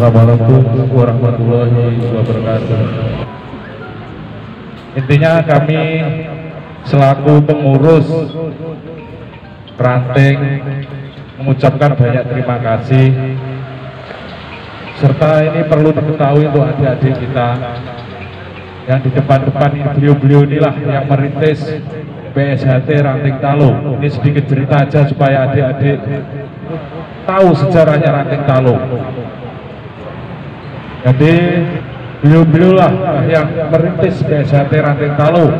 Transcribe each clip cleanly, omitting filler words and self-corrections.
Assalamualaikum warahmatullahi wabarakatuh. Intinya kami selaku pengurus ranting mengucapkan banyak terima kasih, serta ini perlu diketahui untuk adik-adik kita yang di depan-depan ini, beliau-beliau inilah yang merintis PSHT Ranting Talo. Ini sedikit cerita aja supaya adik-adik tahu sejarahnya Ranting Talo. Jadi beliau-beliau lah yang merintis PSHT Ranting Talo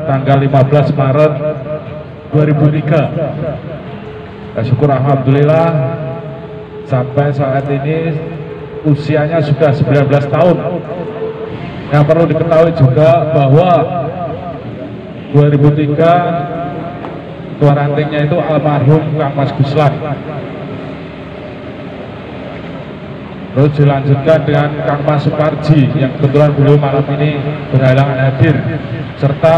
tanggal 15 Maret 2003. Ya, syukur alhamdulillah sampai saat ini usianya sudah 19 tahun. Yang perlu diketahui juga bahwa 2003 ketua rantingnya itu almarhum Kang Mas Guslan. Terus dilanjutkan dengan Kang Mas Suparji yang kebetulan beliau malam ini berhalangan hadir, serta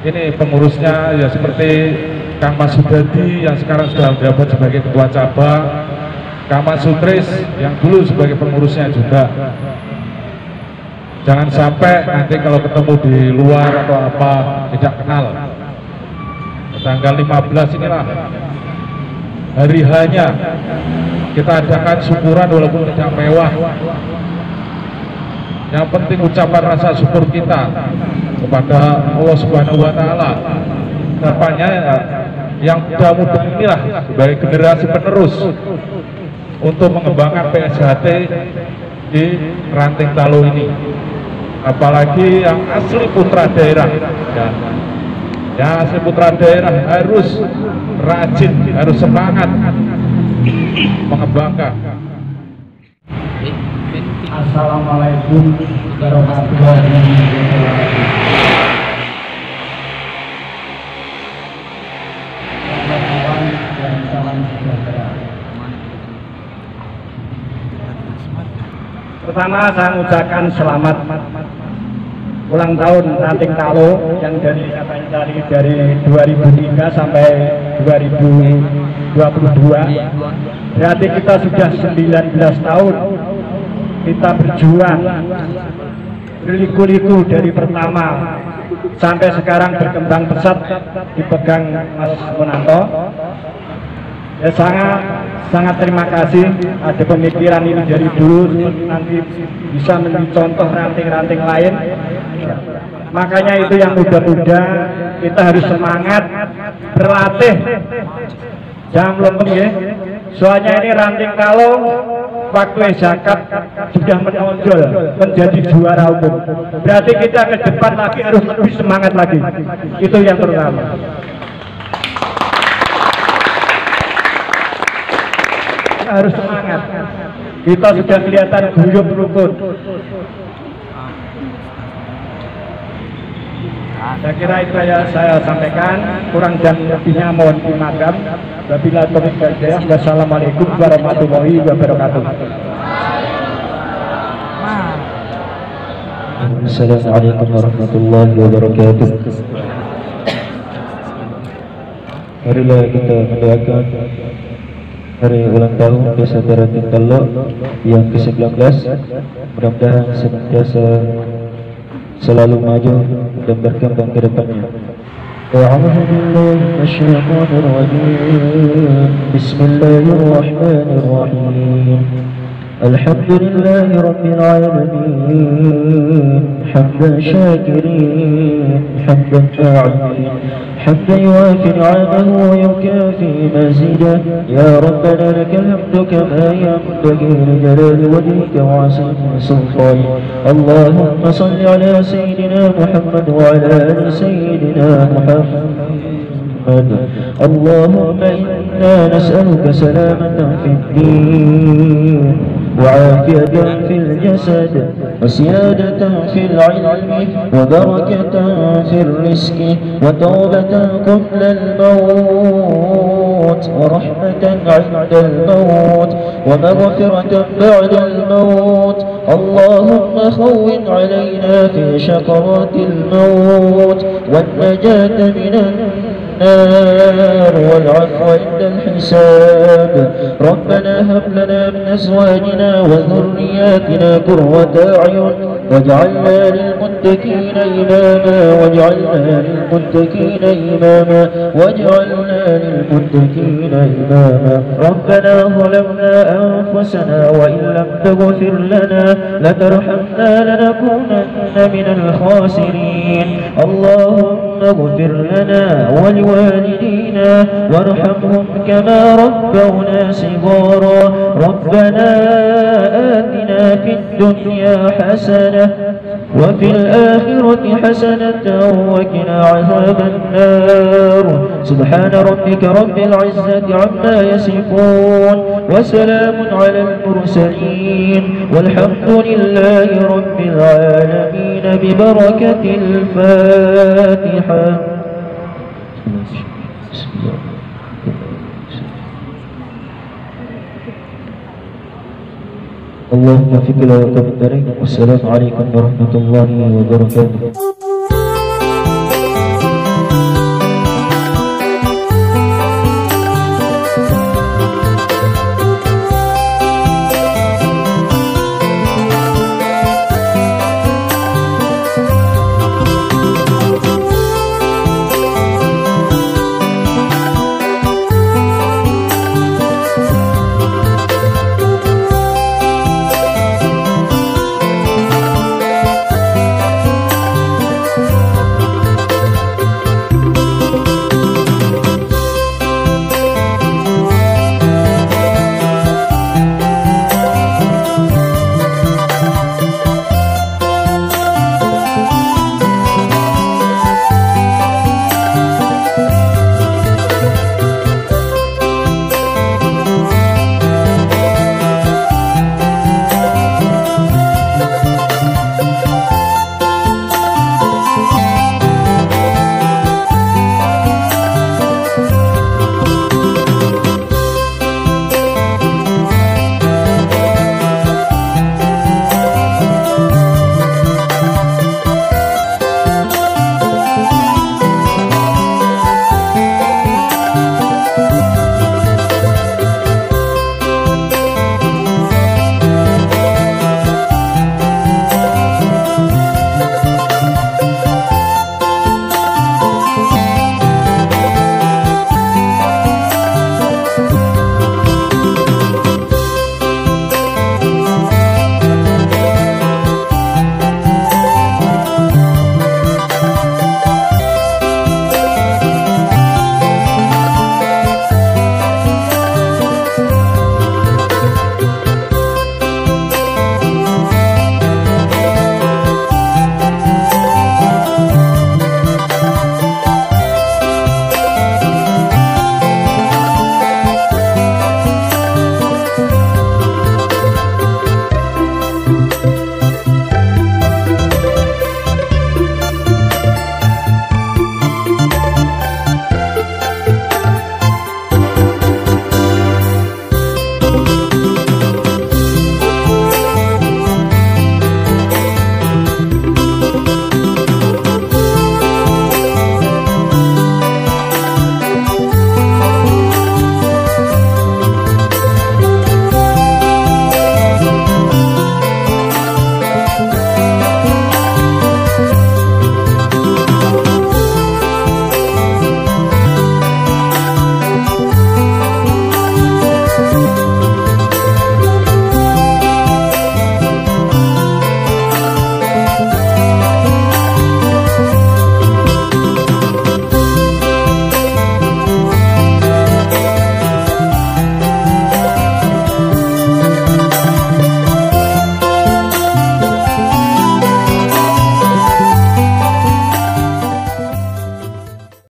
ini pengurusnya ya seperti Kang Mas Sudadi yang sekarang sudah menjabat sebagai ketua cabang, Kang Mas Sutris yang dulu sebagai pengurusnya juga. Jangan sampai nanti kalau ketemu di luar atau apa tidak kenal. Tanggal 15 inilah hari hanya kita adakan syukuran walaupun tidak mewah. Yang penting ucapan rasa syukur kita kepada Allah Subhanahu wa Ta'ala. Harapannya yang muda-muda inilah sebagai generasi penerus untuk mengembangkan PSHT di Ranting Talo ini. Apalagi yang asli putra daerah ya. Yang asli putra daerah harus rajin, harus semangat mengembangkan. Assalamualaikum warahmatullahi wabarakatuh. Salam sejahtera. Pertama saya mengucapkan selamat ulang tahun Ranting Talo yang dari 2003 sampai 2022. Berarti kita sudah 19 tahun kita berjuang berliku-liku dari pertama sampai sekarang berkembang pesat dipegang Mas Monanto. Ya sangat terima kasih ada pemikiran ini dari dulu nanti bisa menjadi contoh ranting-ranting lain. Makanya itu yang muda-muda kita harus semangat berlatih, jangan melempem ya. Soalnya ini Ranting Talo waktu zakat sudah menonjol menjadi juara umum. Berarti kita ke depan lagi harus lebih semangat lagi. Itu yang pertama. Harus semangat. Kita sudah kelihatan guyup rukun. Saya kira itu saya sampaikan, kurang dan lebihnya mohon dimaafkan. Wabillahi taufiq wal hidayah. Wassalamualaikum warahmatullahi wabarakatuh. Assalamualaikum warahmatullahi wabarakatuh. Marilah kita mendoakan hari ulang tahun PSHT Ranting Talo yang ke-19. Mudah-mudahan senantiasa selalu maju dan berkembang ke depannya. A'udzu billahi minasyaitonir rajim. Bismillahirrahmanirrahim. Alhamdulillahi rabbil alamin. Hamdan syakirin, hamdan fa'ilin, حمدا يوافي نعمه ويكافي مزيده. يا ربنا لك الحمد كما ينبغي لجلال وجهك وعظيم سلطانك. اللهم صل على سيدنا محمد وعلى ال سيدنا محمد. اللهم إنا نسألك سلامة في الدين وعافية في الجسد وسيادة في العلم وبركة في الرزق وتوبة قبل الموت ورحمة عند الموت ومغفرة بعد الموت. اللهم هون علينا في شقرات الموت والنجاة من النار النار والعفو عند الحساب. ربنا هب لنا من أزواجنا وذرياتنا قرة أعين واجعلنا للمتقين إماما واجعلنا للمتقين إماما واجعلنا للمتقين إماما. ربنا ظلمنا أنفسنا وإن لم تغفر لنا لترحمنا لنكونن من الخاسرين. اللهم اغفر لنا ولوالدينا وارحمهم كما ربونا صغارا. ربنا آتنا في الدنيا حسنة وفي الآخرة حسنة وقنا عذاب النار. سبحان ربك رب العزة عما يصفون وسلام على المرسلين والحمد لله رب العالمين ببركة الفاتحة. اللهم في كل وقت. والسلام عليكم ورحمة الله وبركاته.